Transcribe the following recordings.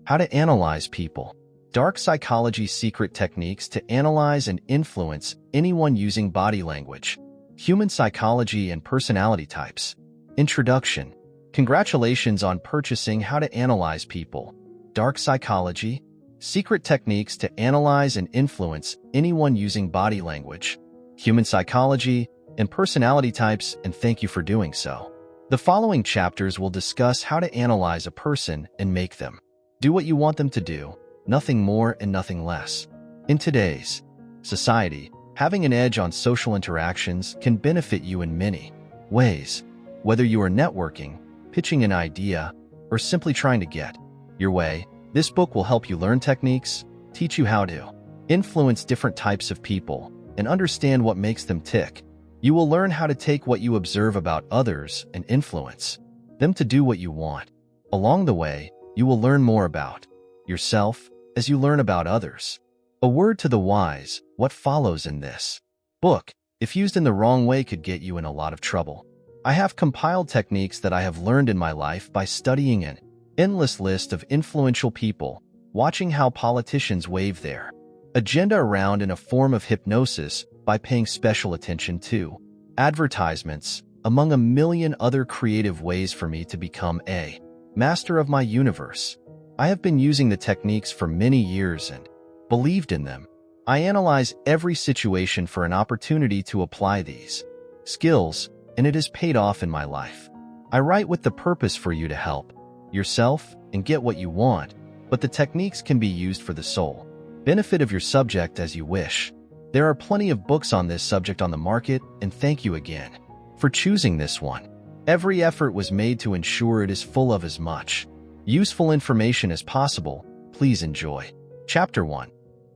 How to analyze people. Dark psychology secret techniques to analyze and influence anyone using body language. Human psychology and personality types. Introduction. Congratulations on purchasing How to Analyze People. Dark psychology. Secret techniques to analyze and influence anyone using body language. Human psychology and personality types, and thank you for doing so. The following chapters will discuss how to analyze a person and make them do what you want them to do, nothing more and nothing less. In today's society, having an edge on social interactions can benefit you in many ways. Whether you are networking, pitching an idea, or simply trying to get your way, this book will help you learn techniques, teach you how to influence different types of people, and understand what makes them tick. You will learn how to take what you observe about others and influence them to do what you want. Along the way, you will learn more about yourself as you learn about others. A word to the wise, what follows in this book, if used in the wrong way, could get you in a lot of trouble. I have compiled techniques that I have learned in my life by studying an endless list of influential people, watching how politicians wave their agenda around in a form of hypnosis by paying special attention to advertisements, among a million other creative ways for me to become a master of my universe. I have been using the techniques for many years and believed in them. I analyze every situation for an opportunity to apply these skills, and it has paid off in my life. I write with the purpose for you to help yourself and get what you want, but the techniques can be used for the sole benefit of your subject as you wish. There are plenty of books on this subject on the market, and thank you again for choosing this one. Every effort was made to ensure it is full of as much useful information as possible. Please enjoy. Chapter 1.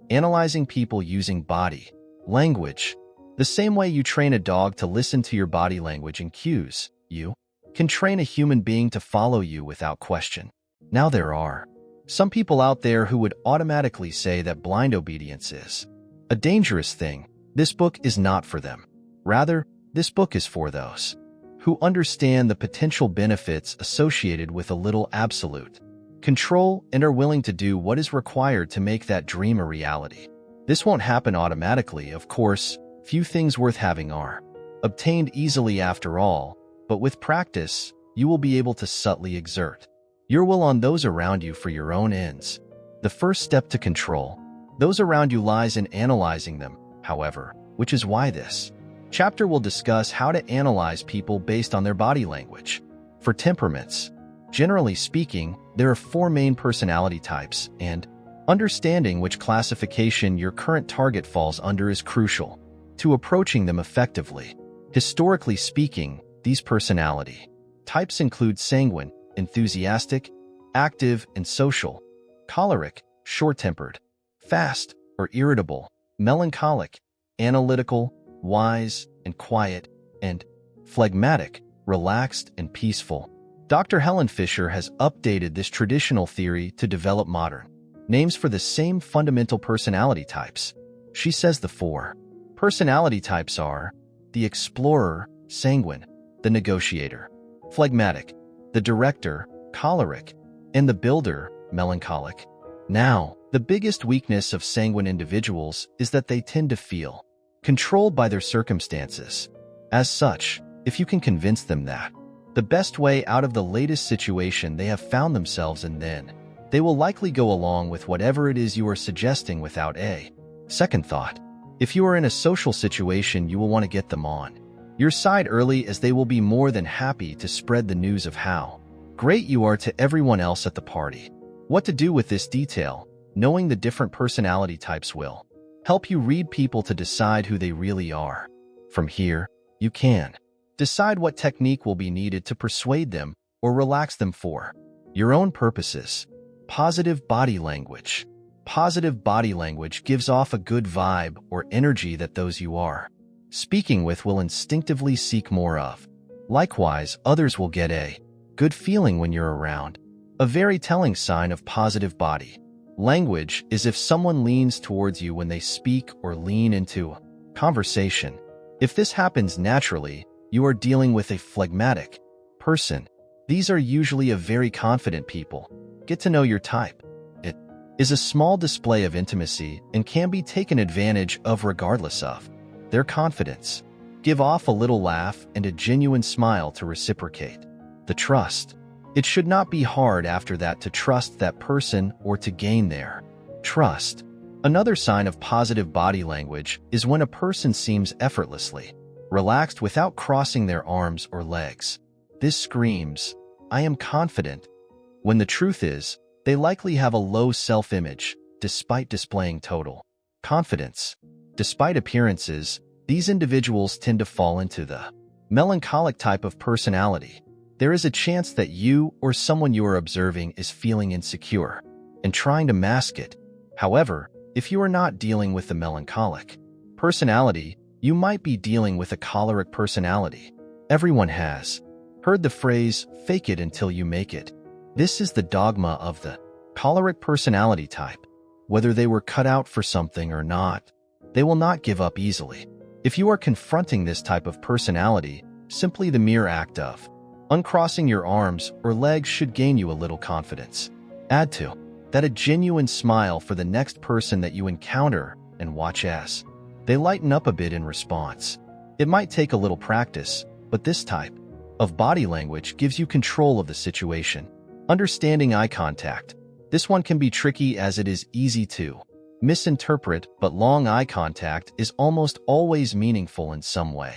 Analyzing people using body language. The same way you train a dog to listen to your body language and cues, you can train a human being to follow you without question. Now there are some people out there who would automatically say that blind obedience is a dangerous thing. This book is not for them. Rather, this book is for those who understand the potential benefits associated with a little absolute control and are willing to do what is required to make that dream a reality. This won't happen automatically, of course. Few things worth having are obtained easily after all, but with practice, you will be able to subtly exert your will on those around you for your own ends. The first step to control those around you lies in analyzing them, however, which is why this chapter will discuss how to analyze people based on their body language. For temperaments, generally speaking, there are 4 main personality types, and understanding which classification your current target falls under is crucial to approaching them effectively. Historically speaking, these personality types include sanguine, enthusiastic, active and social, choleric, short-tempered, fast or irritable, melancholic, analytical, wise and quiet, and phlegmatic, relaxed and peaceful. Dr. Helen Fisher has updated this traditional theory to develop modern names for the same fundamental personality types. She says the 4 personality types are the explorer, sanguine, the negotiator, phlegmatic, the director, choleric, and the builder, melancholic. Now, the biggest weakness of sanguine individuals is that they tend to feel controlled by their circumstances. As such, if you can convince them that the best way out of the latest situation they have found themselves in, then they will likely go along with whatever it is you are suggesting without a second thought. If you are in a social situation, you will want to get them on your side early, as they will be more than happy to spread the news of how great you are to everyone else at the party. What to do with this detail, knowing the different personality types, will help you read people to decide who they really are. From here, you can decide what technique will be needed to persuade them or relax them for your own purposes. Positive body language. Positive body language gives off a good vibe or energy that those you are speaking with will instinctively seek more of. Likewise, others will get a good feeling when you're around. A very telling sign of positive body language is if someone leans towards you when they speak or lean into a conversation. If this happens naturally, you are dealing with a phlegmatic person. These are usually a very confident people. Get to know your type. is a small display of intimacy and can be taken advantage of regardless of their confidence. Give off a little laugh and a genuine smile to reciprocate the trust. It should not be hard after that to trust that person or to gain their trust. Another sign of positive body language is when a person seems effortlessly relaxed without crossing their arms or legs. This screams, "I am confident," when the truth is, they likely have a low self-image, despite displaying total confidence. Despite appearances, these individuals tend to fall into the melancholic type of personality. There is a chance that you or someone you are observing is feeling insecure and trying to mask it. However, if you are not dealing with the melancholic personality, you might be dealing with a choleric personality. Everyone has heard the phrase, "fake it until you make it." This is the dogma of the choleric personality type. Whether they were cut out for something or not, they will not give up easily. If you are confronting this type of personality, simply the mere act of uncrossing your arms or legs should gain you a little confidence. Add to that a genuine smile for the next person that you encounter and watch as they lighten up a bit in response. It might take a little practice, but this type of body language gives you control of the situation. Understanding eye contact. This one can be tricky as it is easy to misinterpret, but long eye contact is almost always meaningful in some way,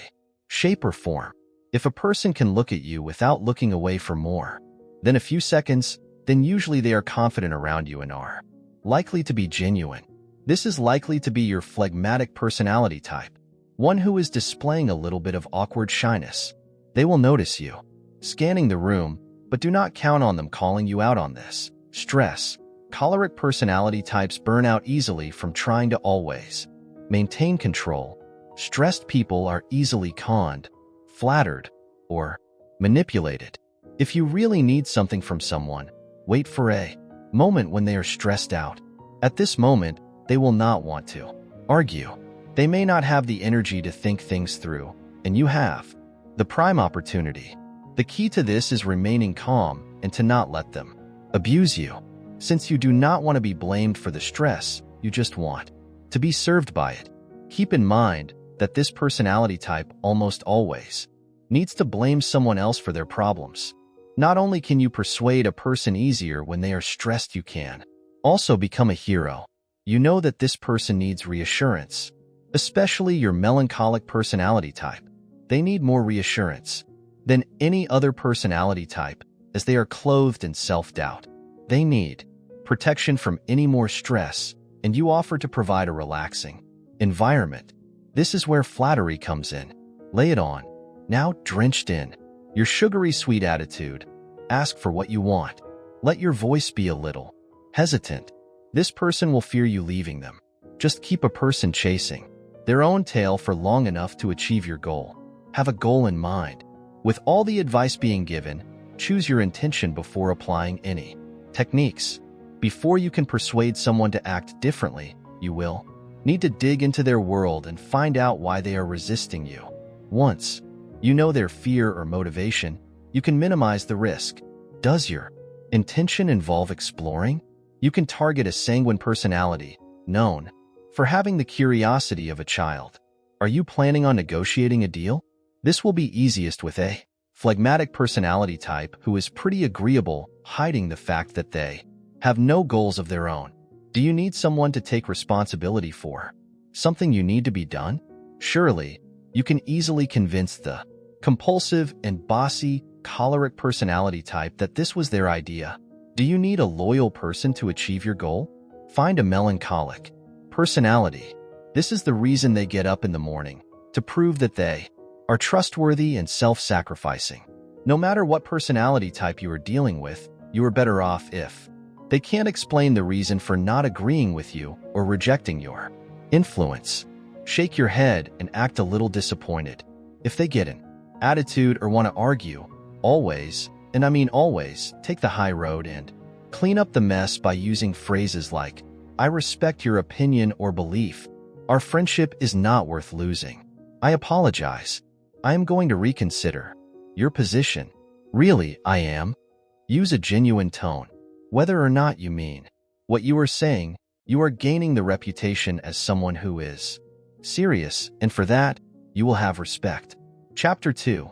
shape, or form. If a person can look at you without looking away for more than a few seconds, then usually they are confident around you and are likely to be genuine. This is likely to be your phlegmatic personality type, one who is displaying a little bit of awkward shyness. They will notice you scanning the room, but do not count on them calling you out on this. Stress. Choleric personality types burn out easily from trying to always maintain control. Stressed people are easily conned, flattered, or manipulated. If you really need something from someone, wait for a moment when they are stressed out. At this moment, they will not want to argue. They may not have the energy to think things through, and you have the prime opportunity. The key to this is remaining calm and to not let them abuse you. Since you do not want to be blamed for the stress, you just want to be served by it. Keep in mind that this personality type almost always needs to blame someone else for their problems. Not only can you persuade a person easier when they are stressed, you can also become a hero. You know that this person needs reassurance, especially your melancholic personality type. They need more reassurance than any other personality type, as they are clothed in self-doubt. They need protection from any more stress, and you offer to provide a relaxing environment. This is where flattery comes in. Lay it on. Now, drenched in your sugary sweet attitude, ask for what you want. Let your voice be a little hesitant. This person will fear you leaving them. Just keep a person chasing their own tail for long enough to achieve your goal. Have a goal in mind. With all the advice being given, choose your intention before applying any techniques. Before you can persuade someone to act differently, you will need to dig into their world and find out why they are resisting you. Once you know their fear or motivation, you can minimize the risk. Does your intention involve exploring? You can target a sanguine personality, known for having the curiosity of a child. Are you planning on negotiating a deal? This will be easiest with a phlegmatic personality type who is pretty agreeable, hiding the fact that they have no goals of their own. Do you need someone to take responsibility for something you need to be done? Surely, you can easily convince the compulsive and bossy, choleric personality type that this was their idea. Do you need a loyal person to achieve your goal? Find a melancholic personality. This is the reason they get up in the morning, to prove that they are trustworthy and self-sacrificing. No matter what personality type you are dealing with, you are better off if they can't explain the reason for not agreeing with you or rejecting your influence. Shake your head and act a little disappointed. If they get an attitude or want to argue, always, and I mean always, take the high road and clean up the mess by using phrases like, "I respect your opinion or belief. Our friendship is not worth losing. I apologize. I am going to reconsider your position. Really, I am." Use a genuine tone, whether or not you mean what you are saying, you are gaining the reputation as someone who is serious, and for that, you will have respect. Chapter 2.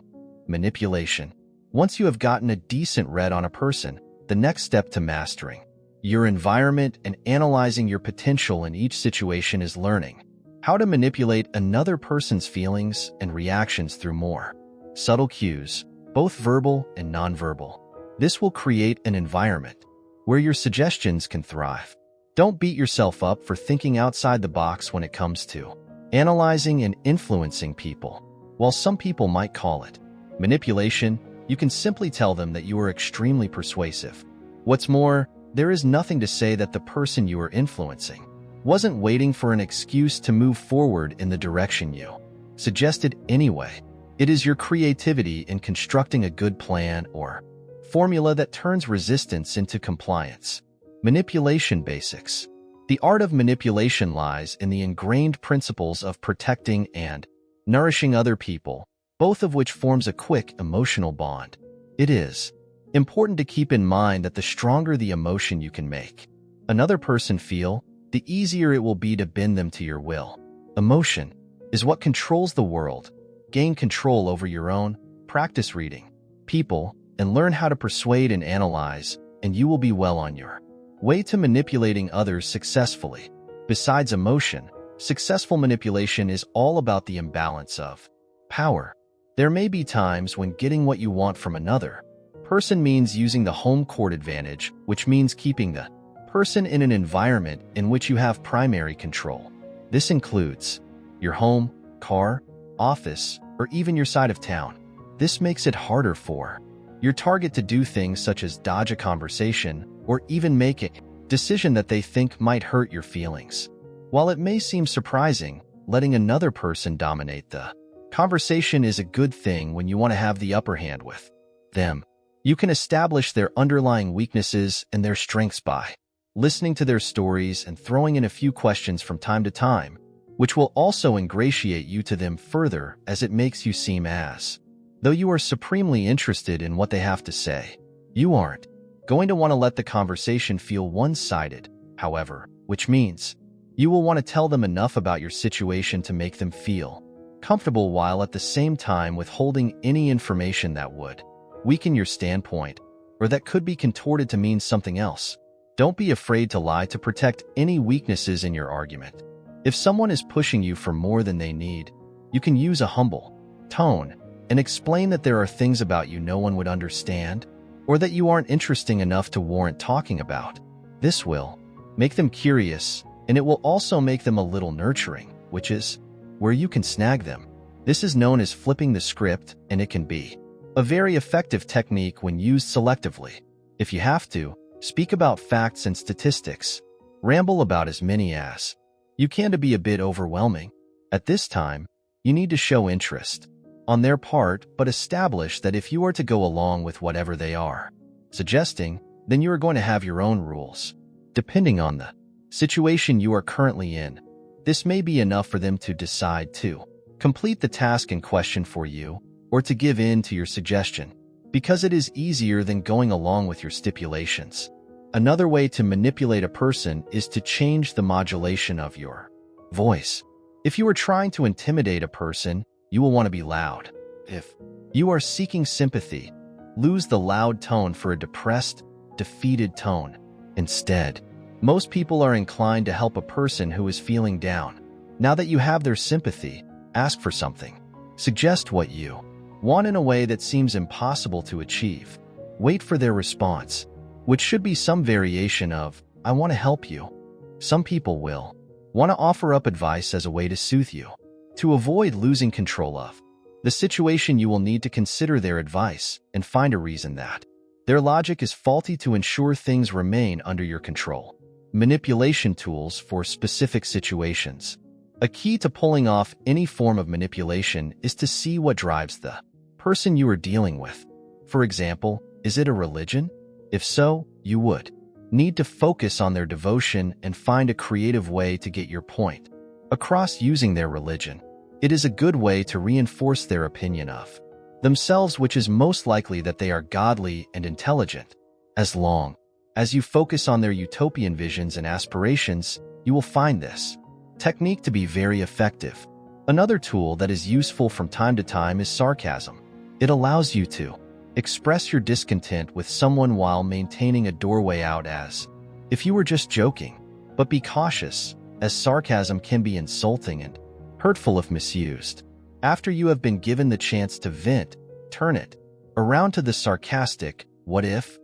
Manipulation. Once you have gotten a decent read on a person, the next step to mastering your environment and analyzing your potential in each situation is learning how to manipulate another person's feelings and reactions through more subtle cues, both verbal and nonverbal. This will create an environment where your suggestions can thrive. Don't beat yourself up for thinking outside the box when it comes to analyzing and influencing people. While some people might call it manipulation, you can simply tell them that you are extremely persuasive. What's more, there is nothing to say that the person you are influencing wasn't waiting for an excuse to move forward in the direction you suggested anyway. It is your creativity in constructing a good plan or formula that turns resistance into compliance. Manipulation basics. The art of manipulation lies in the ingrained principles of protecting and nourishing other people, both of which forms a quick emotional bond. It is important to keep in mind that the stronger the emotion you can make another person feel, the easier it will be to bend them to your will. Emotion is what controls the world. Gain control over your own, practice reading people, and learn how to persuade and analyze, and you will be well on your way to manipulating others successfully. Besides emotion, successful manipulation is all about the imbalance of power. There may be times when getting what you want from another person means using the home court advantage, which means keeping the person in an environment in which you have primary control. This includes your home, car, office, or even your side of town. This makes it harder for your target to do things such as dodge a conversation or even make a decision that they think might hurt your feelings. While it may seem surprising, letting another person dominate the conversation is a good thing when you want to have the upper hand with them. You can establish their underlying weaknesses and their strengths by listening to their stories and throwing in a few questions from time to time, which will also ingratiate you to them further as it makes you seem as though you are supremely interested in what they have to say. You aren't going to want to let the conversation feel one-sided, however, which means you will want to tell them enough about your situation to make them feel comfortable while at the same time withholding any information that would weaken your standpoint or that could be contorted to mean something else. Don't be afraid to lie to protect any weaknesses in your argument. If someone is pushing you for more than they need, you can use a humble tone and explain that there are things about you no one would understand or that you aren't interesting enough to warrant talking about. This will make them curious, and it will also make them a little nurturing, which is where you can snag them. This is known as flipping the script, and it can be a very effective technique when used selectively. If you have to, speak about facts and statistics. Ramble about as many as you can to be a bit overwhelming. At this time, you need to show interest on their part, but establish that if you are to go along with whatever they are suggesting, then you are going to have your own rules. Depending on the situation you are currently in, this may be enough for them to decide to complete the task in question for you or to give in to your suggestion, because it is easier than going along with your stipulations. Another way to manipulate a person is to change the modulation of your voice. If you are trying to intimidate a person, you will want to be loud. If you are seeking sympathy, lose the loud tone for a depressed, defeated tone. Instead, most people are inclined to help a person who is feeling down. Now that you have their sympathy, ask for something. Suggest what you want in a way that seems impossible to achieve. Wait for their response, which should be some variation of, "I want to help you." Some people will want to offer up advice as a way to soothe you. To avoid losing control of the situation, you will need to consider their advice and find a reason that their logic is faulty to ensure things remain under your control. Manipulation tools for specific situations. A key to pulling off any form of manipulation is to see what drives the person you are dealing with. For example, is it a religion? If so, you would need to focus on their devotion and find a creative way to get your point across using their religion. It is a good way to reinforce their opinion of themselves, which is most likely that they are godly and intelligent. As long As you focus on their utopian visions and aspirations, you will find this technique to be very effective. Another tool that is useful from time to time is sarcasm. It allows you to express your discontent with someone while maintaining a doorway out as if you were just joking. But be cautious, as sarcasm can be insulting and hurtful if misused. After you have been given the chance to vent, turn it around to the sarcastic, what if?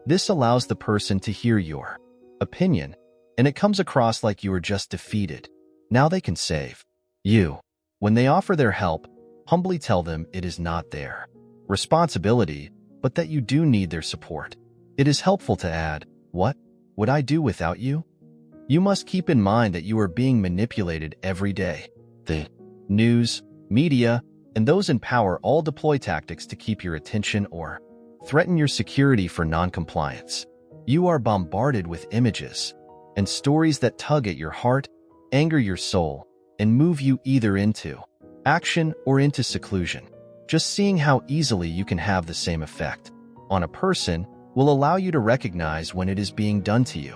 This allows the person to hear your opinion, and it comes across like you were just defeated. Now they can save you. When they offer their help, humbly tell them it is not their responsibility, but that you do need their support. It is helpful to add, what would I do without you? You must keep in mind that you are being manipulated every day. The news, media, and those in power all deploy tactics to keep your attention or threaten your security for non-compliance. You are bombarded with images and stories that tug at your heart, anger your soul, and move you either into action or into seclusion. Just seeing how easily you can have the same effect on a person will allow you to recognize when it is being done to you.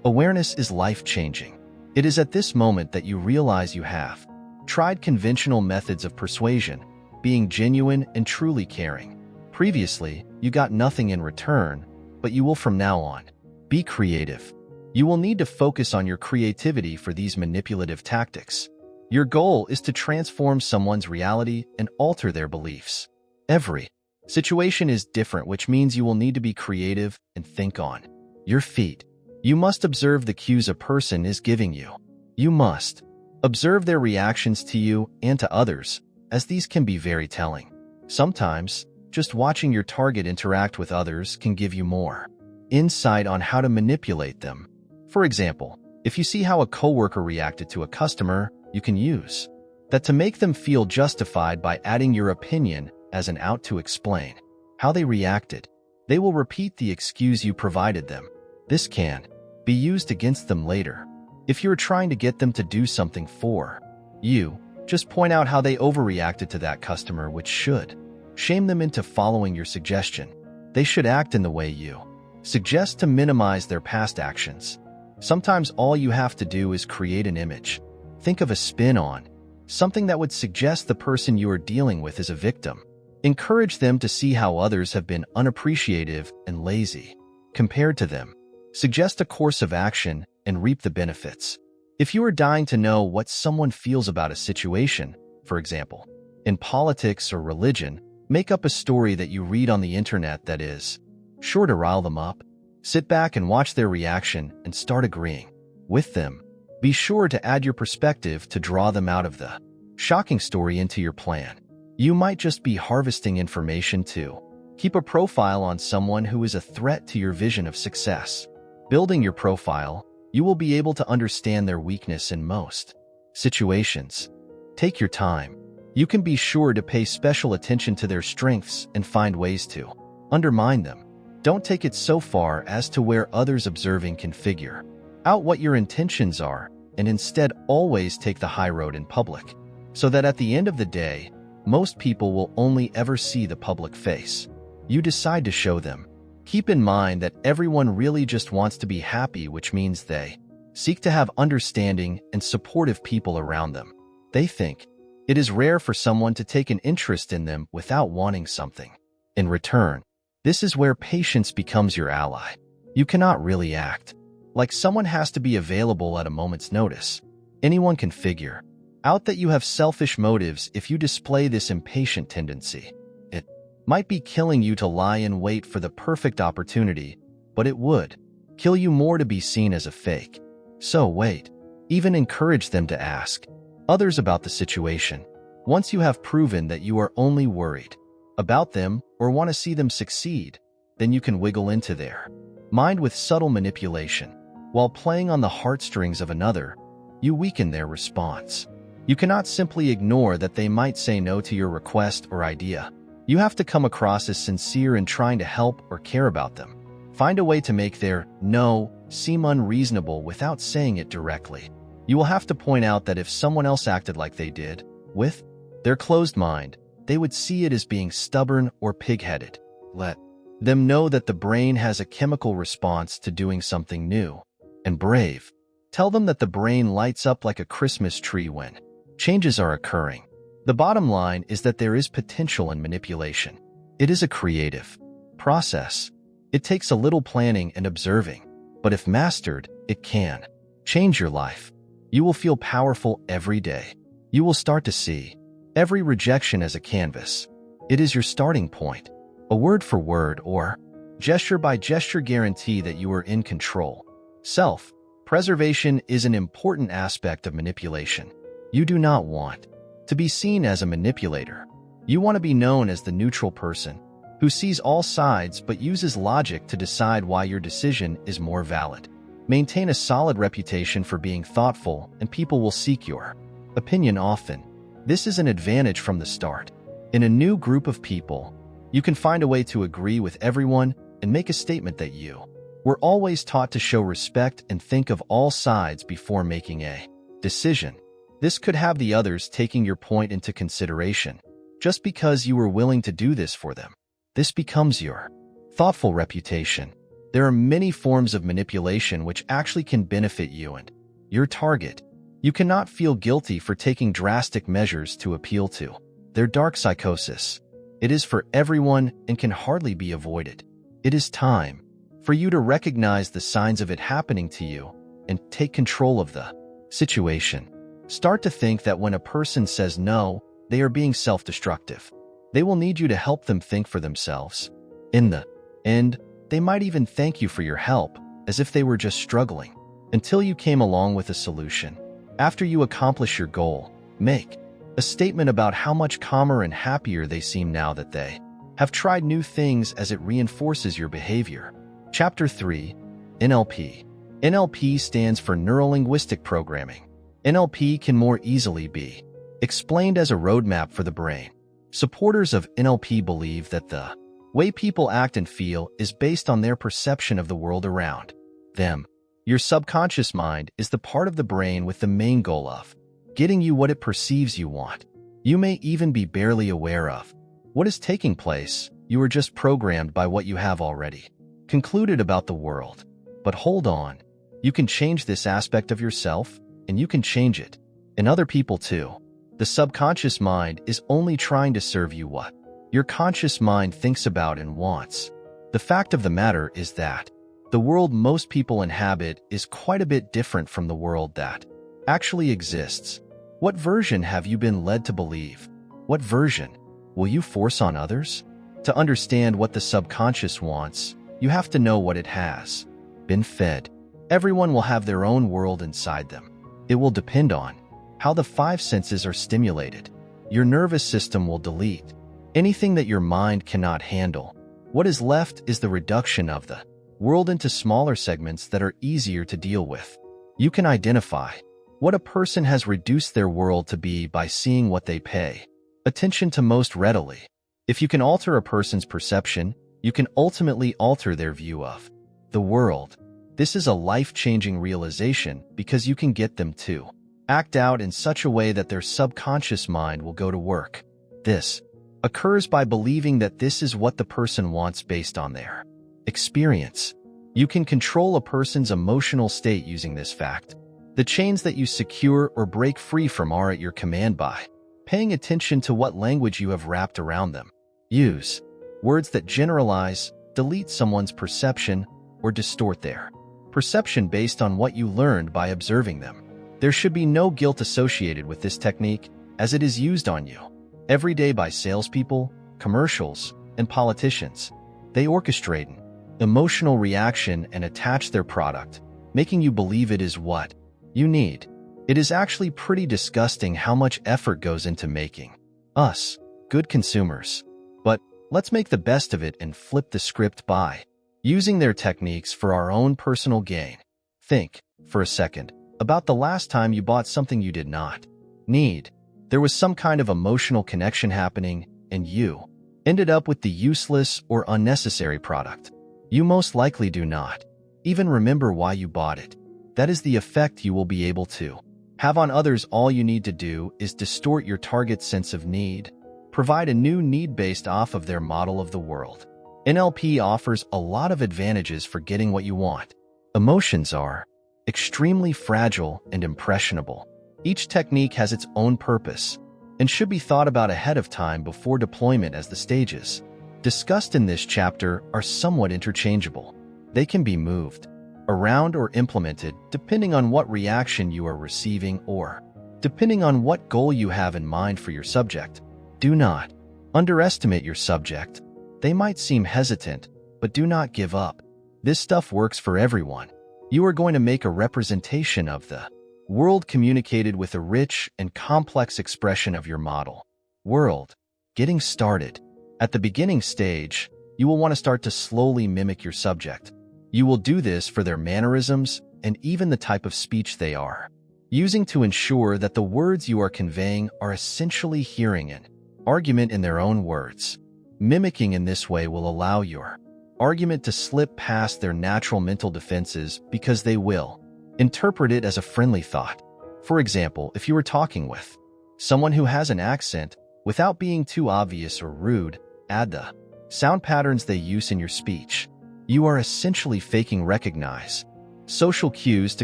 Awareness is life-changing. It is at this moment that you realize you have tried conventional methods of persuasion, being genuine and truly caring. Previously, you got nothing in return, but you will from now on. Be creative. You will need to focus on your creativity for these manipulative tactics. Your goal is to transform someone's reality and alter their beliefs. Every situation is different, which means you will need to be creative and think on your feet. You must observe the cues a person is giving you. You must observe their reactions to you and to others, as these can be very telling. Sometimes, just watching your target interact with others can give you more insight on how to manipulate them. For example, if you see how a coworker reacted to a customer, you can use that to make them feel justified by adding your opinion as an out to explain how they reacted. They will repeat the excuse you provided them. This can be used against them later. If you're trying to get them to do something for you, just point out how they overreacted to that customer, which should shame them into following your suggestion. They should act in the way you suggest to minimize their past actions. Sometimes all you have to do is create an image. Think of a spin on something that would suggest the person you are dealing with is a victim. Encourage them to see how others have been unappreciative and lazy compared to them. Suggest a course of action and reap the benefits. If you are dying to know what someone feels about a situation, for example, in politics or religion, make up a story that you read on the internet that is sure to rile them up. Sit back and watch their reaction and start agreeing with them. Be sure to add your perspective to draw them out of the shocking story into your plan. You might just be harvesting information to keep a profile on someone who is a threat to your vision of success. Building your profile, you will be able to understand their weakness in most situations. Take your time. You can be sure to pay special attention to their strengths and find ways to undermine them. Don't take it so far as to where others observing can figure out what your intentions are, and instead always take the high road in public, so that at the end of the day, most people will only ever see the public face you decide to show them. Keep in mind that everyone really just wants to be happy, which means they seek to have understanding and supportive people around them. They think it is rare for someone to take an interest in them without wanting something in return. This is where patience becomes your ally. You cannot really act like someone has to be available at a moment's notice. Anyone can figure out that you have selfish motives if you display this impatient tendency. It might be killing you to lie in wait for the perfect opportunity, but it would kill you more to be seen as a fake. So wait. Even encourage them to ask others about the situation. Once you have proven that you are only worried about them or want to see them succeed, then you can wiggle into their mind with subtle manipulation. While playing on the heartstrings of another, you weaken their response. You cannot simply ignore that they might say no to your request or idea. You have to come across as sincere in trying to help or care about them. Find a way to make their no seem unreasonable without saying it directly. You will have to point out that if someone else acted like they did, with their closed mind, they would see it as being stubborn or pig-headed. Let them know that the brain has a chemical response to doing something new and brave. Tell them that the brain lights up like a Christmas tree when changes are occurring. The bottom line is that there is potential in manipulation. It is a creative process. It takes a little planning and observing, but if mastered, it can change your life. You will feel powerful every day. You will start to see every rejection as a canvas. It is your starting point. A word for word or gesture by gesture guarantee that you are in control. Self-preservation is an important aspect of manipulation. You do not want to be seen as a manipulator. You want to be known as the neutral person who sees all sides but uses logic to decide why your decision is more valid. Maintain a solid reputation for being thoughtful, and people will seek your opinion often. This is an advantage from the start. In a new group of people, you can find a way to agree with everyone and make a statement that you were always taught to show respect and think of all sides before making a decision. This could have the others taking your point into consideration. Just because you were willing to do this for them, this becomes your thoughtful reputation. There are many forms of manipulation which actually can benefit you and your target. You cannot feel guilty for taking drastic measures to appeal to their dark psychosis. It is for everyone and can hardly be avoided. It is time for you to recognize the signs of it happening to you and take control of the situation. Start to think that when a person says no, they are being self-destructive. They will need you to help them think for themselves. In the end, they might even thank you for your help, as if they were just struggling, until you came along with a solution. After you accomplish your goal, make a statement about how much calmer and happier they seem now that they have tried new things, as it reinforces your behavior. Chapter 3. NLP. NLP stands for Neuro-linguistic programming. NLP can more easily be explained as a roadmap for the brain. Supporters of NLP believe that the way people act and feel is based on their perception of the world around them. Your subconscious mind is the part of the brain with the main goal of getting you what it perceives you want. You may even be barely aware of what is taking place. You are just programmed by what you have already concluded about the world. But hold on, you can change this aspect of yourself, and you can change it in other people too. The subconscious mind is only trying to serve you what your conscious mind thinks about and wants. The fact of the matter is that the world most people inhabit is quite a bit different from the world that actually exists. What version have you been led to believe? What version will you force on others? To understand what the subconscious wants, you have to know what it has been fed. Everyone will have their own world inside them. It will depend on how the five senses are stimulated. Your nervous system will delete anything that your mind cannot handle. What is left is the reduction of the world into smaller segments that are easier to deal with. You can identify what a person has reduced their world to be by seeing what they pay attention to most readily. If you can alter a person's perception, you can ultimately alter their view of the world. This is a life-changing realization because you can get them to act out in such a way that their subconscious mind will go to work. This occurs by believing that this is what the person wants based on their experience. You can control a person's emotional state using this fact. The chains that you secure or break free from are at your command by paying attention to what language you have wrapped around them. Use words that generalize, delete someone's perception, or distort their perception based on what you learned by observing them. There should be no guilt associated with this technique, as it is used on you every day by salespeople, commercials, and politicians. They orchestrate an emotional reaction and attach their product, making you believe it is what you need. It is actually pretty disgusting how much effort goes into making us good consumers. But let's make the best of it and flip the script by using their techniques for our own personal gain. Think, for a second, about the last time you bought something you did not need. There was some kind of emotional connection happening, and you ended up with the useless or unnecessary product. You most likely do not even remember why you bought it. That is the effect you will be able to have on others. All you need to do is distort your target's sense of need, provide a new need based off of their model of the world. NLP offers a lot of advantages for getting what you want. Emotions are extremely fragile and impressionable. Each technique has its own purpose and should be thought about ahead of time before deployment, as the stages discussed in this chapter are somewhat interchangeable. They can be moved around or implemented depending on what reaction you are receiving or depending on what goal you have in mind for your subject. Do not underestimate your subject. They might seem hesitant, but do not give up. This stuff works for everyone. You are going to make a representation of the world communicated with a rich and complex expression of your model. World. Getting started. At the beginning stage, you will want to start to slowly mimic your subject. You will do this for their mannerisms and even the type of speech they are using to ensure that the words you are conveying are essentially hearing an argument in their own words. Mimicking in this way will allow your argument to slip past their natural mental defenses because they will interpret it as a friendly thought. For example, if you were talking with someone who has an accent, without being too obvious or rude, add the sound patterns they use in your speech. You are essentially faking recognize social cues to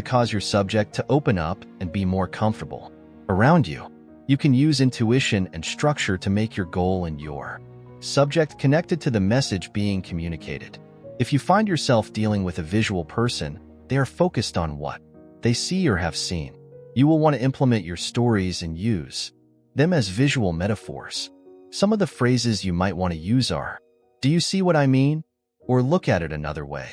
cause your subject to open up and be more comfortable around you. You can use intuition and structure to make your goal and your subject connected to the message being communicated. If you find yourself dealing with a visual person, they are focused on what they see or have seen. You will want to implement your stories and use them as visual metaphors. Some of the phrases you might want to use are, "Do you see what I mean?" or "Look at it another way."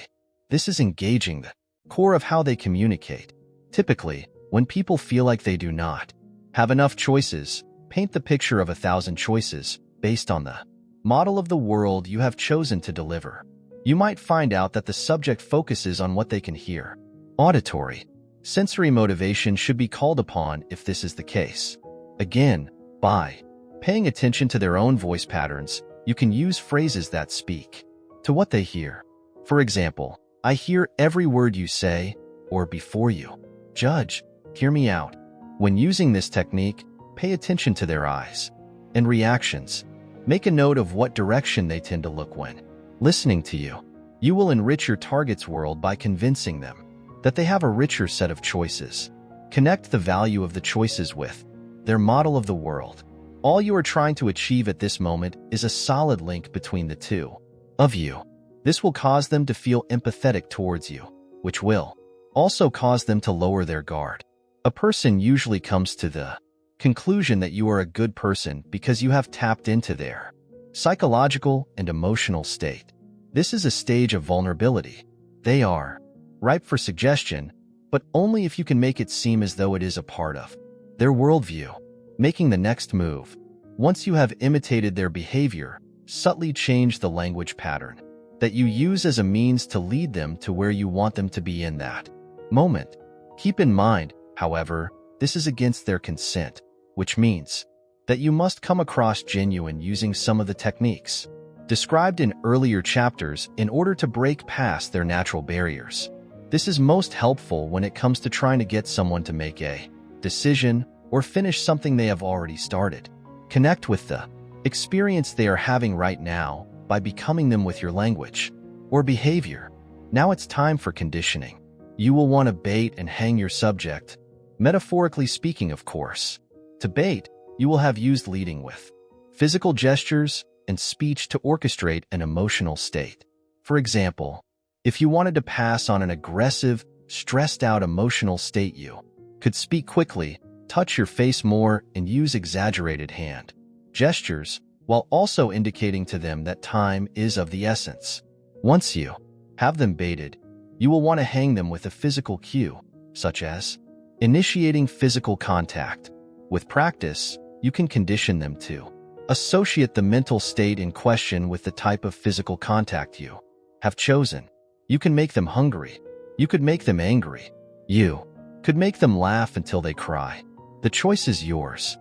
This is engaging the core of how they communicate. Typically, when people feel like they do not have enough choices, paint the picture of 1,000 choices based on the model of the world you have chosen to deliver. You might find out that the subject focuses on what they can hear. Auditory. Sensory motivation should be called upon if this is the case. Again, by paying attention to their own voice patterns, you can use phrases that speak to what they hear. For example, "I hear every word you say," or "Before you judge, hear me out." When using this technique, pay attention to their eyes and reactions. Make a note of what direction they tend to look when listening to you. You will enrich your target's world by convincing them that they have a richer set of choices. Connect the value of the choices with their model of the world. All you are trying to achieve at this moment is a solid link between the two of you. This will cause them to feel empathetic towards you, which will also cause them to lower their guard. A person usually comes to the conclusion that you are a good person because you have tapped into their psychological and emotional state. This is a stage of vulnerability. They are ripe for suggestion, but only if you can make it seem as though it is a part of their worldview. Making the next move. Once you have imitated their behavior, subtly change the language pattern that you use as a means to lead them to where you want them to be in that moment. Keep in mind, however, this is against their consent, which means that you must come across genuine using some of the techniques described in earlier chapters in order to break past their natural barriers. This is most helpful when it comes to trying to get someone to make a decision or finish something they have already started. Connect with the experience they are having right now by becoming them with your language or behavior. Now it's time for conditioning. You will want to bait and hang your subject, metaphorically speaking, of course. To bait, you will have used leading with physical gestures and speech to orchestrate an emotional state. For example, if you wanted to pass on an aggressive, stressed-out emotional state, you could speak quickly, touch your face more, and use exaggerated hand gestures, while also indicating to them that time is of the essence. Once you have them baited, you will want to hang them with a physical cue, such as initiating physical contact. With practice, you can condition them to associate the mental state in question with the type of physical contact you have chosen. You can make them hungry. You could make them angry. You could make them laugh until they cry. The choice is yours.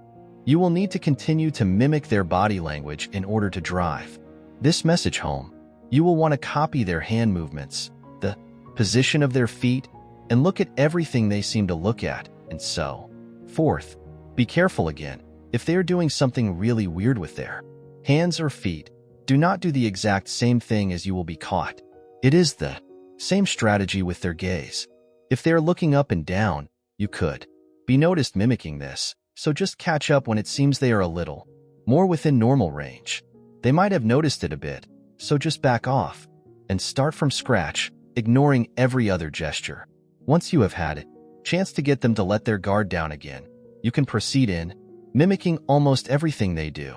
You will need to continue to mimic their body language in order to drive this message home. You will want to copy their hand movements, the position of their feet, and look at everything they seem to look at, and so forth. Be careful again. If they are doing something really weird with their hands or feet, Do not do the exact same thing as you will be caught. It is the same strategy with their gaze. If they are looking up and down, you could be noticed mimicking this, so just catch up when it seems they are a little more within normal range. They might have noticed it a bit, so just back off and start from scratch, ignoring every other gesture. Once you have had a chance to get them to let their guard down again, you can proceed in mimicking almost everything they do.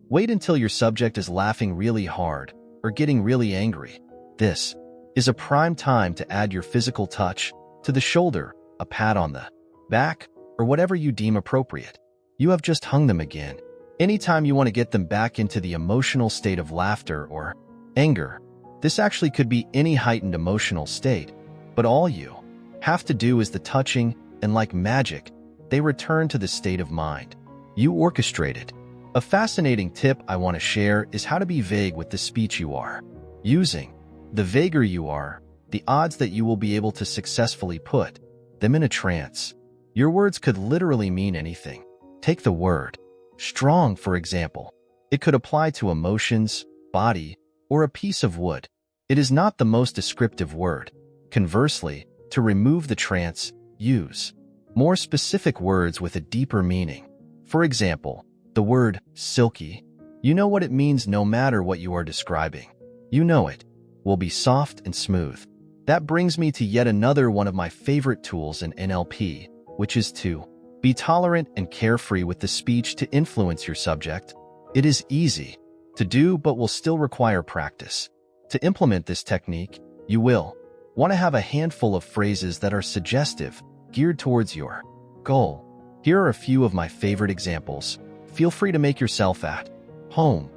Wait until your subject is laughing really hard or getting really angry. This is a prime time to add your physical touch to the shoulder, a pat on the back, or whatever you deem appropriate. You have just hung them again. Anytime you want to get them back into the emotional state of laughter or anger, this actually could be any heightened emotional state, but all you have to do is the touching, and like magic, they return to the state of mind you orchestrated. A fascinating tip I want to share is how to be vague with the speech you are using. The vaguer you are, the odds that you will be able to successfully put them in a trance. Your words could literally mean anything. Take the word strong, for example. It could apply to emotions, body, or a piece of wood. It is not the most descriptive word. Conversely, to remove the trance, use more specific words with a deeper meaning. For example, the word silky. You know what it means no matter what you are describing. You know it will be soft and smooth. That brings me to yet another one of my favorite tools in NLP, which is to be tolerant and carefree with the speech to influence your subject. It is easy to do but will still require practice. To implement this technique, you will want to have a handful of phrases that are suggestive, geared towards your goal. Here are a few of my favorite examples. Feel free to make yourself at home,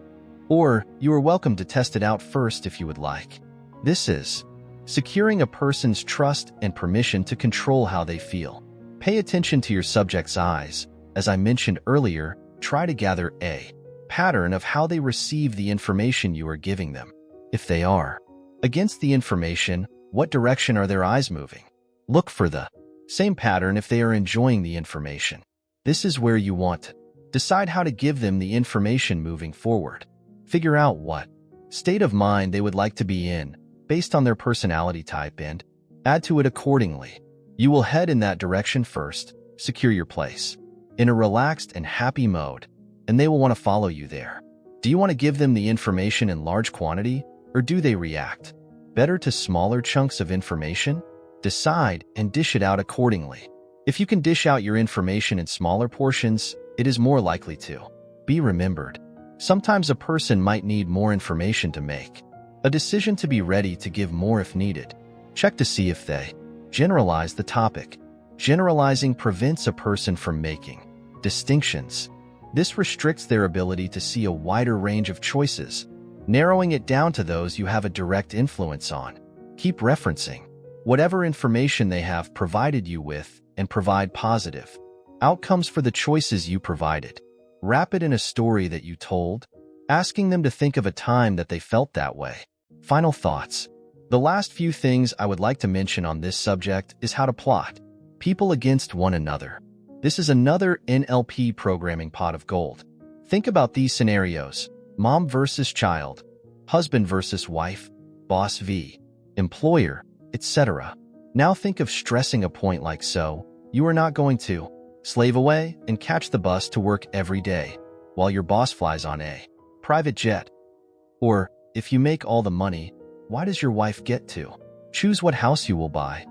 or you are welcome to test it out first if you would like. This is securing a person's trust and permission to control how they feel. Pay attention to your subject's eyes. As I mentioned earlier, try to gather a pattern of how they receive the information you are giving them. If they are against the information, what direction are their eyes moving? Look for the same pattern if they are enjoying the information. This is where you want to decide how to give them the information moving forward. Figure out what state of mind they would like to be in based on their personality type and add to it accordingly. You will head in that direction first, secure your place in a relaxed and happy mode, and they will want to follow you there. Do you want to give them the information in large quantity, or do they react better to smaller chunks of information? Decide and dish it out accordingly. If you can dish out your information in smaller portions, it is more likely to be remembered. Sometimes a person might need more information to make a decision, to be ready to give more if needed. Check to see if they generalize the topic. Generalizing prevents a person from making distinctions. This restricts their ability to see a wider range of choices, narrowing it down to those you have a direct influence on. Keep referencing whatever information they have provided you with and provide positive outcomes for the choices you provided. Wrap it in a story that you told, asking them to think of a time that they felt that way. Final thoughts. The last few things I would like to mention on this subject is how to plot people against one another. This is another NLP programming pot of gold. Think about these scenarios: mom versus child, husband versus wife, boss v. employer, etc. Now think of stressing a point like so. You are not going to slave away and catch the bus to work every day while your boss flies on a private jet. Or, if you make all the money, why does your wife get to choose what house you will buy?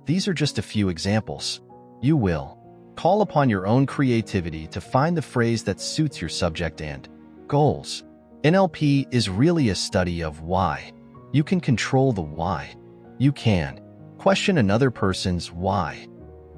These are just a few examples. You will call upon your own creativity to find the phrase that suits your subject and goals. NLP is really a study of why. You can control the why. You can question another person's why.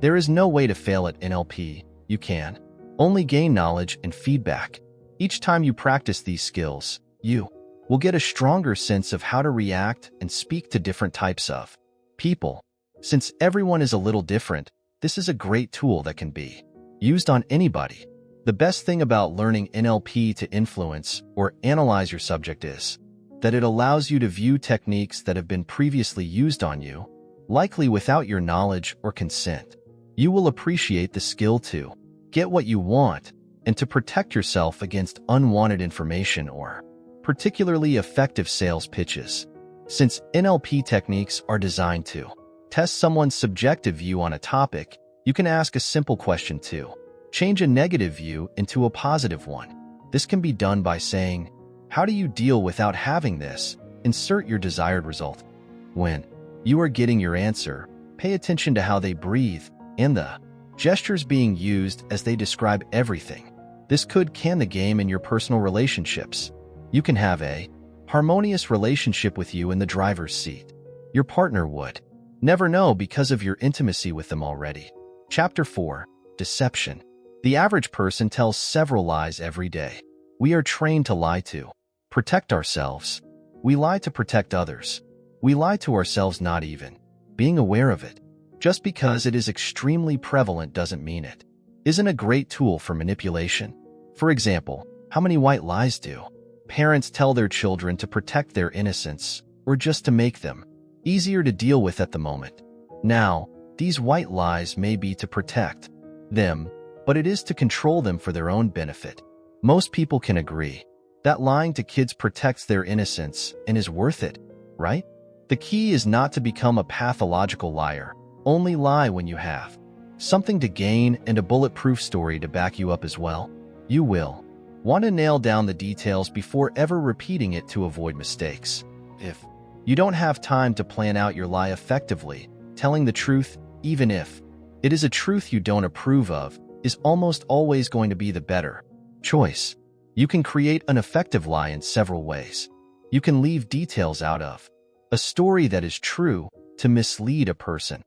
There is no way to fail at NLP. You can only gain knowledge and feedback. Each time you practice these skills, you will get a stronger sense of how to react and speak to different types of people. Since everyone is a little different, this is a great tool that can be used on anybody. The best thing about learning NLP to influence or analyze your subject is that it allows you to view techniques that have been previously used on you, likely without your knowledge or consent. You will appreciate the skill to get what you want and to protect yourself against unwanted information or particularly effective sales pitches. Since NLP techniques are designed to test someone's subjective view on a topic, you can ask a simple question to change a negative view into a positive one. This can be done by saying, "How do you deal without having this?" Insert your desired result. When you are getting your answer, pay attention to how they breathe and the gestures being used as they describe everything. This could can the game in your personal relationships. You can have a harmonious relationship with you in the driver's seat. Your partner would never know because of your intimacy with them already. Chapter 4. Deception. The average person tells several lies every day. We are trained to lie to protect ourselves. We lie to protect others. We lie to ourselves not even being aware of it. Just because it is extremely prevalent doesn't mean it isn't a great tool for manipulation. For example, how many white lies do parents tell their children to protect their innocence or just to make them easier to deal with at the moment? Now, these white lies may be to protect them, but it is to control them for their own benefit. Most people can agree that lying to kids protects their innocence and is worth it, right? The key is not to become a pathological liar. Only lie when you have something to gain and a bulletproof story to back you up as well. You will want to nail down the details before ever repeating it to avoid mistakes. If you don't have time to plan out your lie effectively, telling the truth, even if it is a truth you don't approve of, is almost always going to be the better choice. You can create an effective lie in several ways. You can leave details out of a story that is true to mislead a person,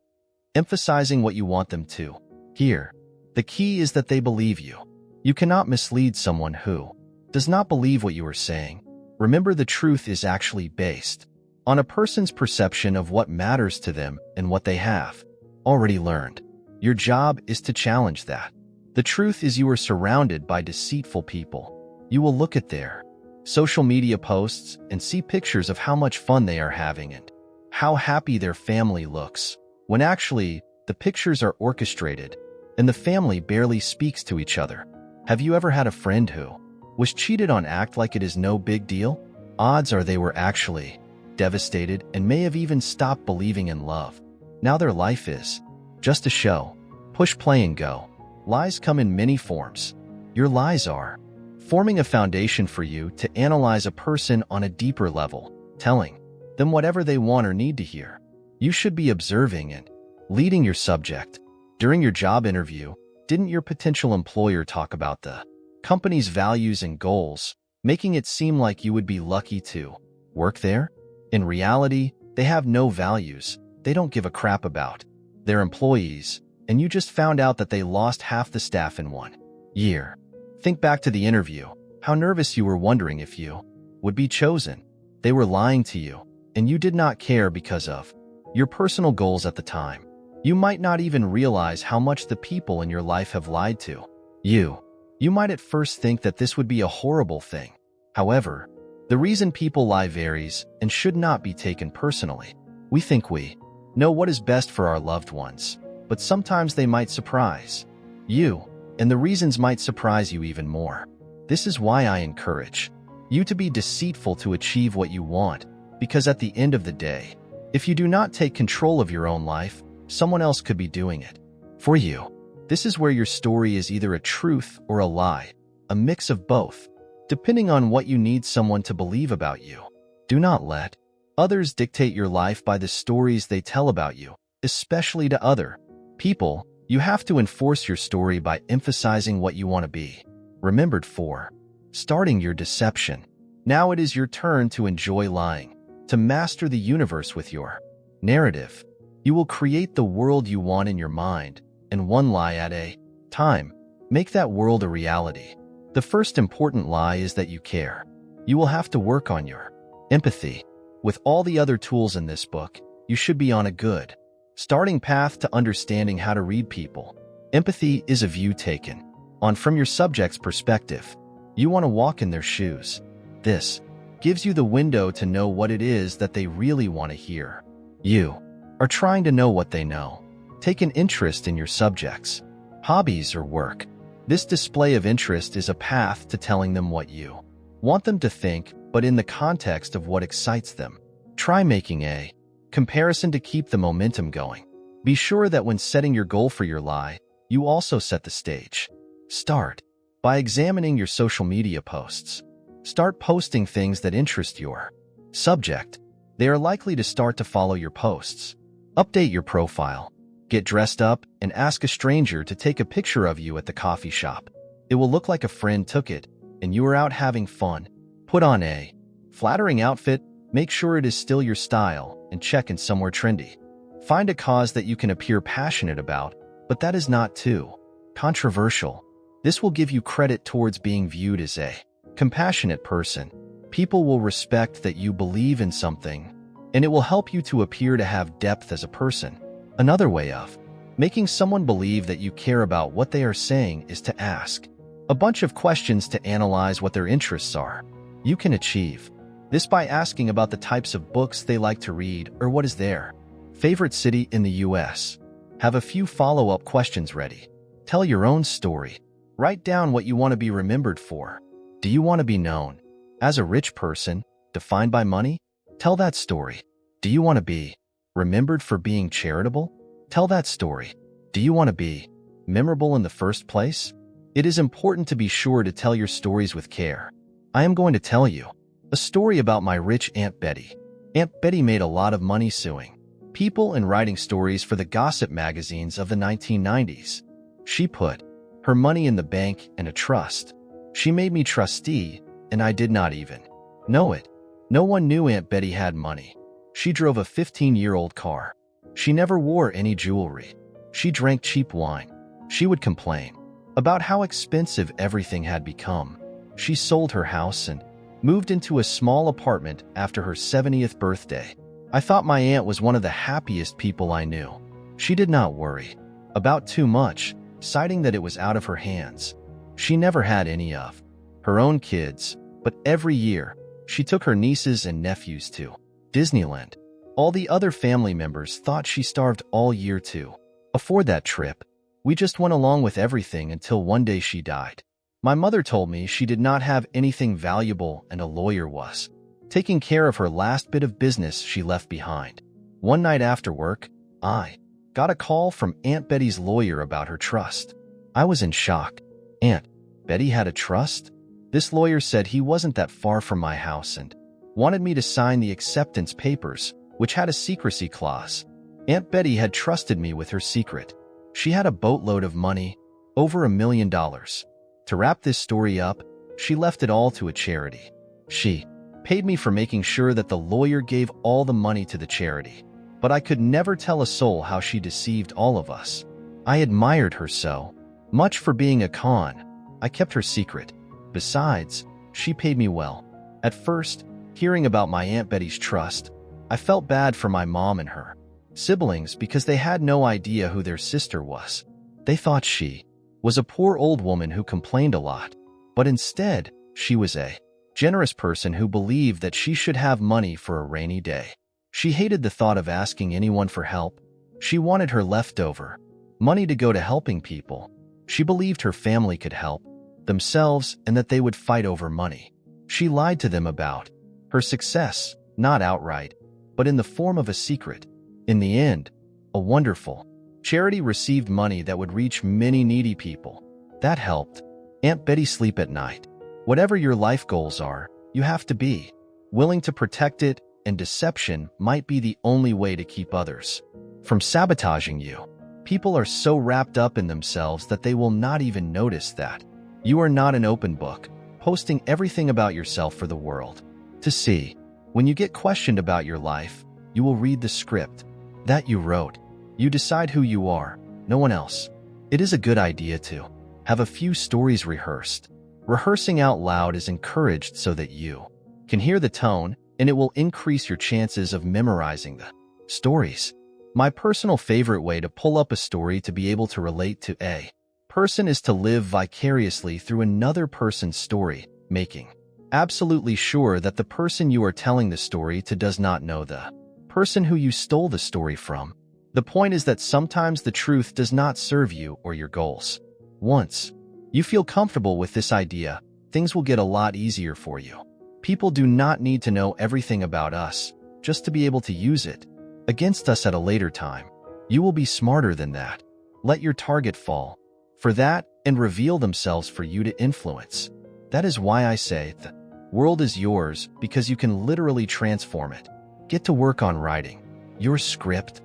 emphasizing what you want them to hear. The key is that they believe you. You cannot mislead someone who does not believe what you are saying. Remember, the truth is actually based on a person's perception of what matters to them and what they have already learned. Your job is to challenge that. The truth is you are surrounded by deceitful people. You will look at their social media posts and see pictures of how much fun they are having and how happy their family looks, when actually the pictures are orchestrated and the family barely speaks to each other. Have you ever had a friend who was cheated on act like it is no big deal? Odds are they were actually devastated and may have even stopped believing in love. Now their life is just a show. Push play and go. Lies come in many forms. Your lies are forming a foundation for you to analyze a person on a deeper level, telling them whatever they want or need to hear. You should be observing and leading your subject. During your job interview, didn't your potential employer talk about the company's values and goals, making it seem like you would be lucky to work there? In reality, they have no values. They don't give a crap about their employees, and you just found out that they lost half the staff in 1 year. Think back to the interview, how nervous you were, wondering if you would be chosen. They were lying to you, and you did not care because of your personal goals at the time. You might not even realize how much the people in your life have lied to you. You might at first think that this would be a horrible thing. However, the reason people lie varies and should not be taken personally. We think we know what is best for our loved ones, but sometimes they might surprise you, and the reasons might surprise you even more. This is why I encourage you to be deceitful to achieve what you want, because at the end of the day, if you do not take control of your own life, someone else could be doing it for you. This is where your story is either a truth or a lie, a mix of both, depending on what you need someone to believe about you. Do not let others dictate your life by the stories they tell about you, especially to other people. You have to enforce your story by emphasizing what you want to be remembered for. Starting your deception. Now it is your turn to enjoy lying, to master the universe with your narrative. You will create the world you want in your mind, and one lie at a time. Make that world a reality. The first important lie is that you care. You will have to work on your empathy. With all the other tools in this book, you should be on a good starting path to understanding how to read people. Empathy is a view taken on from your subject's perspective. You want to walk in their shoes. This gives you the window to know what it is that they really want to hear. You are trying to know what they know. Take an interest in your subjects, hobbies, or work. This display of interest is a path to telling them what you want them to think but in the context of what excites them. Try making a comparison to keep the momentum going. Be sure that when setting your goal for your lie, you also set the stage. Start by examining your social media posts. Start posting things that interest your subject. They are likely to start to follow your posts. Update your profile. Get dressed up and ask a stranger to take a picture of you at the coffee shop. It will look like a friend took it and you are out having fun. Put on a flattering outfit. Make sure it is still your style and check in somewhere trendy. Find a cause that you can appear passionate about, but that is not too controversial. This will give you credit towards being viewed as a compassionate person. People will respect that you believe in something, and it will help you to appear to have depth as a person. Another way of making someone believe that you care about what they are saying is to ask a bunch of questions to analyze what their interests are. You can achieve this by asking about the types of books they like to read or what is their favorite city in the US. Have a few follow-up questions ready. Tell your own story. Write down what you want to be remembered for. Do you want to be known as a rich person, defined by money? Tell that story. Do you want to be remembered for being charitable? Tell that story. Do you want to be memorable in the first place? It is important to be sure to tell your stories with care. I am going to tell you a story about my rich Aunt Betty. Aunt Betty made a lot of money suing people and writing stories for the gossip magazines of the 1990s. She put her money in the bank and a trust. She made me trustee, and I did not even know it. No one knew Aunt Betty had money. She drove a 15-year-old car. She never wore any jewelry. She drank cheap wine. She would complain about how expensive everything had become. She sold her house and moved into a small apartment after her 70th birthday. I thought my aunt was one of the happiest people I knew. She did not worry about too much, citing that it was out of her hands. She never had any of her own kids, but every year, she took her nieces and nephews to Disneyland. All the other family members thought she starved all year to afford that trip. We just went along with everything until one day she died. My mother told me she did not have anything valuable and a lawyer was taking care of her last bit of business she left behind. One night after work, I got a call from Aunt Betty's lawyer about her trust. I was in shock. Aunt Betty had a trust? This lawyer said he wasn't that far from my house and wanted me to sign the acceptance papers, which had a secrecy clause. Aunt Betty had trusted me with her secret. She had a boatload of money, over $1 million. To wrap this story up, she left it all to a charity. She paid me for making sure that the lawyer gave all the money to the charity, but I could never tell a soul how she deceived all of us. I admired her so much for being a con. I kept her secret. Besides, she paid me well. At first, hearing about my Aunt Betty's trust, I felt bad for my mom and her siblings because they had no idea who their sister was. They thought she was a poor old woman who complained a lot, but instead, she was a generous person who believed that she should have money for a rainy day. She hated the thought of asking anyone for help. She wanted her leftover money to go to helping people. She believed her family could help themselves and that they would fight over money. She lied to them about her success, not outright, but in the form of a secret. In the end, a wonderful charity received money that would reach many needy people. That helped Aunt Betty sleep at night. Whatever your life goals are, you have to be willing to protect it, and deception might be the only way to keep others from sabotaging you. People are so wrapped up in themselves that they will not even notice that you are not an open book, posting everything about yourself for the world to see. When you get questioned about your life, you will read the script that you wrote. You decide who you are, no one else. It is a good idea to have a few stories rehearsed. Rehearsing out loud is encouraged so that you can hear the tone, and it will increase your chances of memorizing the stories. My personal favorite way to pull up a story to be able to relate to a person is to live vicariously through another person's story, making absolutely sure that the person you are telling the story to does not know the person who you stole the story from. The point is that sometimes the truth does not serve you or your goals. Once you feel comfortable with this idea, things will get a lot easier for you. People do not need to know everything about us just to be able to use it against us at a later time. You will be smarter than that. Let your target fall for that and reveal themselves for you to influence. That is why I say the world is yours, because you can literally transform it. Get to work on writing your script.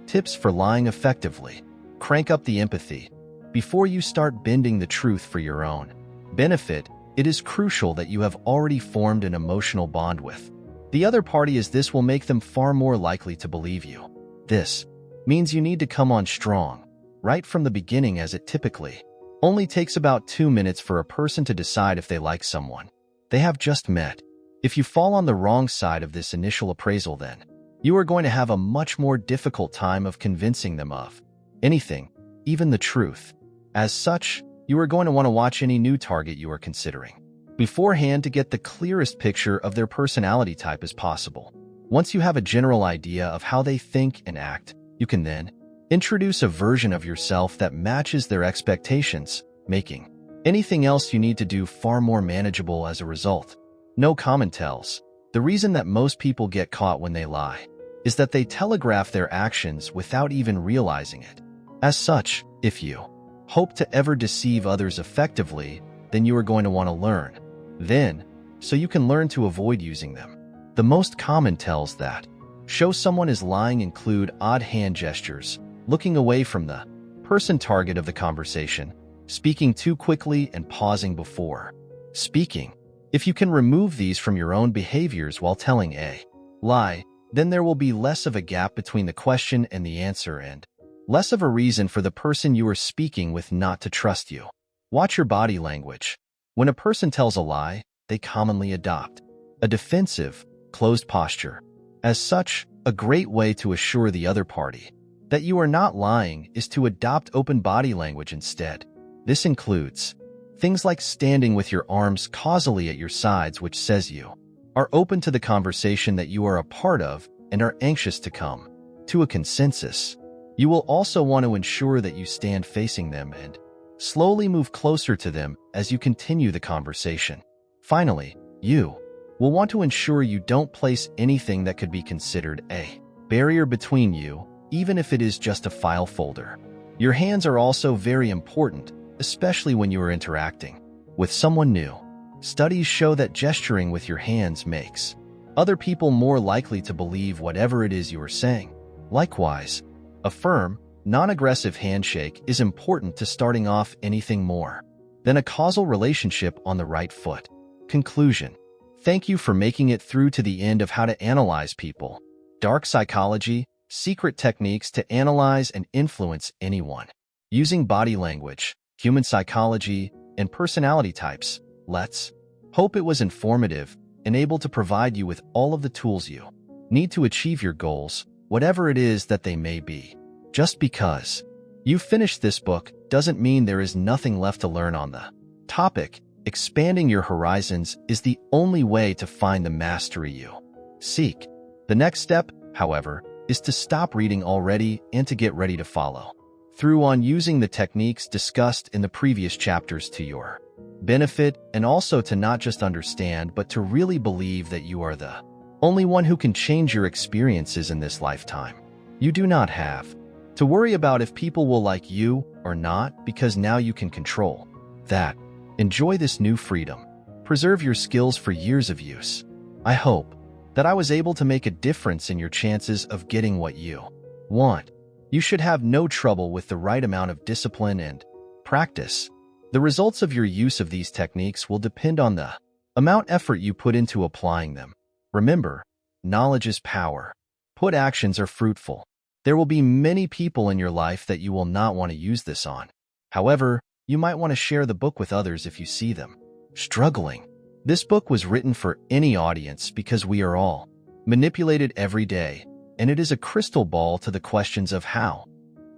Tips for lying effectively. Crank up the empathy. Before you start bending the truth for your own benefit, it is crucial that you have already formed an emotional bond with the other party, as this will make them far more likely to believe you. This means you need to come on strong right from the beginning, as it typically only takes about 2 minutes for a person to decide if they like someone they have just met. If you fall on the wrong side of this initial appraisal, then you are going to have a much more difficult time of convincing them of anything, even the truth. As such, you are going to want to watch any new target you are considering beforehand to get the clearest picture of their personality type as possible. Once you have a general idea of how they think and act, you can then introduce a version of yourself that matches their expectations, making anything else you need to do far more manageable as a result. No common tells. The reason that most people get caught when they lie is that they telegraph their actions without even realizing it. As such, if you hope to ever deceive others effectively, then you are going to want to learn then, so you can learn to avoid using them. The most common tells that show someone is lying include odd hand gestures, looking away from the person target of the conversation, speaking too quickly, and pausing before speaking. If you can remove these from your own behaviors while telling a lie, then there will be less of a gap between the question and the answer, and less of a reason for the person you are speaking with not to trust you. Watch your body language. When a person tells a lie, they commonly adopt a defensive, closed posture. As such, a great way to assure the other party that you are not lying is to adopt open body language instead. This includes things like standing with your arms causally at your sides, which says you are open to the conversation that you are a part of and are anxious to come to a consensus. You will also want to ensure that you stand facing them and slowly move closer to them as you continue the conversation. Finally, you will want to ensure you don't place anything that could be considered a barrier between you, even if it is just a file folder. Your hands are also very important, especially when you are interacting with someone new. Studies show that gesturing with your hands makes other people more likely to believe whatever it is you are saying. Likewise, a firm, non-aggressive handshake is important to starting off anything more than a causal relationship on the right foot. Conclusion. Thank you for making it through to the end of How to Analyze People. Dark Psychology, Secret Techniques to Analyze and Influence Anyone. Using Body Language, Human Psychology, and Personality Types. Let's hope it was informative and able to provide you with all of the tools you need to achieve your goals, whatever it is that they may be. Just because you finished this book doesn't mean there is nothing left to learn on the topic. Expanding your horizons is the only way to find the mastery you seek. The next step, however, is to stop reading already and to get ready to follow through on using the techniques discussed in the previous chapters to your benefit, and also to not just understand but to really believe that you are the only one who can change your experiences in this lifetime. You do not have to worry about if people will like you or not, because now you can control that. Enjoy this new freedom. Preserve your skills for years of use. I hope that I was able to make a difference in your chances of getting what you want. You should have no trouble with the right amount of discipline and practice. The results of your use of these techniques will depend on the amount effort you put into applying them. Remember, knowledge is power. Put actions are fruitful. There will be many people in your life that you will not want to use this on. However, you might want to share the book with others if you see them struggling. This book was written for any audience because we are all manipulated every day, and it is a crystal ball to the questions of how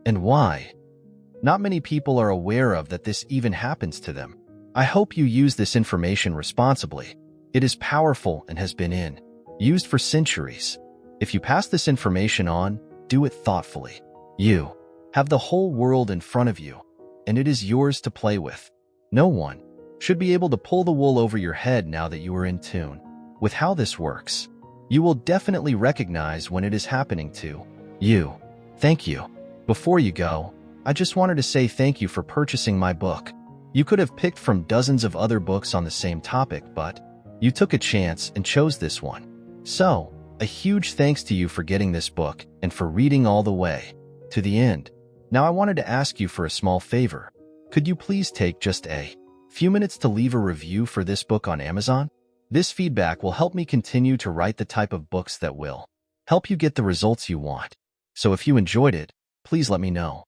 and why. Not many people are aware of that this even happens to them. I hope you use this information responsibly. It is powerful and has been used for centuries. If you pass this information on, do it thoughtfully. You have the whole world in front of you, and it is yours to play with. No one should be able to pull the wool over your head now that you are in tune with how this works. You will definitely recognize when it is happening to you. Thank you. Before you go, I just wanted to say thank you for purchasing my book. You could have picked from dozens of other books on the same topic, but you took a chance and chose this one. So, a huge thanks to you for getting this book and for reading all the way to the end. Now I wanted to ask you for a small favor. Could you please take just a few minutes to leave a review for this book on Amazon? This feedback will help me continue to write the type of books that will help you get the results you want. So if you enjoyed it, please let me know.